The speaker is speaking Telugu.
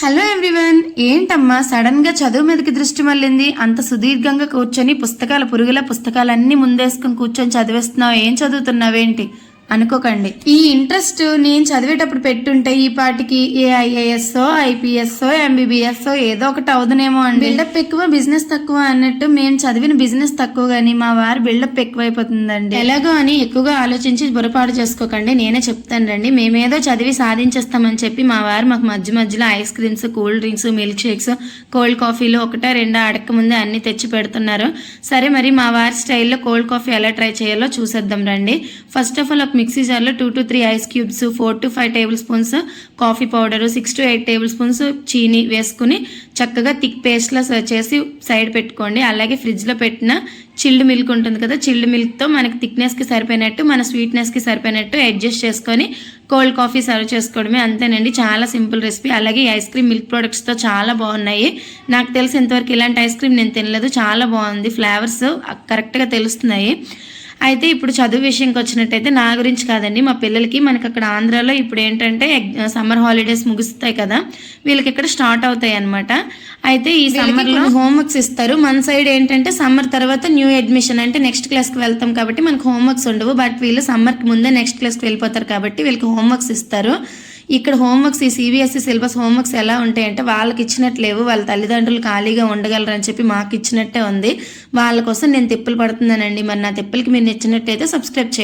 హలో ఎవ్రీవన్, ఏంటమ్మా సడన్ గా చదువు మీదకి దృష్టి మళ్ళింది? అంత సుదీర్ఘంగా కూర్చొని పుస్తకాలన్నీ ముందేసుకుని కూర్చొని చదివేస్తున్నావు, ఏం చదువుతున్నావేంటి అనుకోకండి. ఈ ఇంట్రెస్ట్ నేను చదివేటప్పుడు పెట్టుంటే ఈ పాటికి ఏ ఐఏఎస్ ఐపీఎస్ ఎంబీబీఎస్ ఏదో ఒకటి అవుదనేమో అండి. బిల్డప్ ఎక్కువ బిజినెస్ తక్కువ అన్నట్టు మేము చదివిన బిజినెస్ తక్కువ గానీ మా వారి బిల్డప్ ఎక్కువైపోతుందండి. ఎలాగో అని ఎక్కువగా ఆలోచించి బుర్రపాటు చేసుకోకండి, నేనే చెప్తాను రండి. మేమేదో చదివి సాధించేస్తామని చెప్పి మా వారు మాకు మధ్యలో ice creams, cool drinks, milk shakes, cold కాఫీలు ఒకటా రెండా అడక్క ముందే అన్ని తెచ్చి పెడుతున్నారు. సరే, మరి మా వారి స్టైల్లో కోల్డ్ కాఫీ ఎలా ట్రై చేయాలో చూసేద్దాం రండి. ఫస్ట్ ఆఫ్ ఆల్ ఒక మిక్సీ జార్లో 2 to 3 ice cubes, 4 to 5 table spoons coffee powder, 6 to 8 table spoons చీని వేసుకుని చక్కగా థిక్ పేస్ట్లా చేసి సైడ్ పెట్టుకోండి. అలాగే ఫ్రిడ్జ్లో పెట్టిన చిల్డ్ మిల్క్ ఉంటుంది కదా, చిల్డ్ మిల్క్తో మనకి థిక్నెస్కి సరిపోయినట్టు, మన స్వీట్నెస్కి సరిపోయినట్టు అడ్జస్ట్ చేసుకొని కోల్డ్ కాఫీ సర్వ్ చేసుకోవడమే, అంతేనండి. చాలా సింపుల్ రెసిపీ. అలాగే ఈ ఐస్ క్రీమ్ మిల్క్ ప్రొడక్ట్స్తో చాలా బాగున్నాయి. నాకు తెలిసి ఇంతవరకు ఇలాంటి ఐస్ క్రీమ్ నేను తినలేదు, చాలా బాగుంది. ఫ్లేవర్స్ కరెక్ట్గా తెలుస్తున్నాయి. అయితే ఇప్పుడు చదువు విషయంకి వచ్చినట్టయితే నా గురించి కాదండి, మా పిల్లలకి మనకి అక్కడ ఆంధ్రాలో ఇప్పుడు ఏంటంటే సమ్మర్ హాలిడేస్ ముగుస్తాయి కదా, వీళ్ళకి ఇక్కడ స్టార్ట్ అవుతాయి అనమాట. అయితే ఈ సమ్మర్లో హోంవర్క్స్ ఇస్తారు. మన సైడ్ ఏంటంటే సమ్మర్ తర్వాత న్యూ అడ్మిషన్ అంటే నెక్స్ట్ క్లాస్కి వెళ్తాం కాబట్టి మనకు హోంవర్క్స్ ఉండవు. బట్ వీళ్ళు సమ్మర్కి ముందే నెక్స్ట్ క్లాస్కి వెళ్ళిపోతారు కాబట్టి వీళ్ళకి హోంవర్క్స్ ఇస్తారు. ఇక్కడ హోంవర్క్స్ ఈ సిబిఎస్ఈ సిలబస్ హోంవర్క్స్ ఎలా ఉంటాయంటే వాళ్ళకి ఇచ్చినట్టు లేవు, వాళ్ళ తల్లిదండ్రులు ఖాళీగా ఉండగలరని చెప్పి మాకు ఇచ్చినట్టే ఉంది. వాళ్ళ కోసం నేను తిప్పలు పడుతున్నానండి. మరి నా తిప్పలకి మీరు ఇచ్చినట్టయితే సబ్స్క్రైబ్ చేయండి.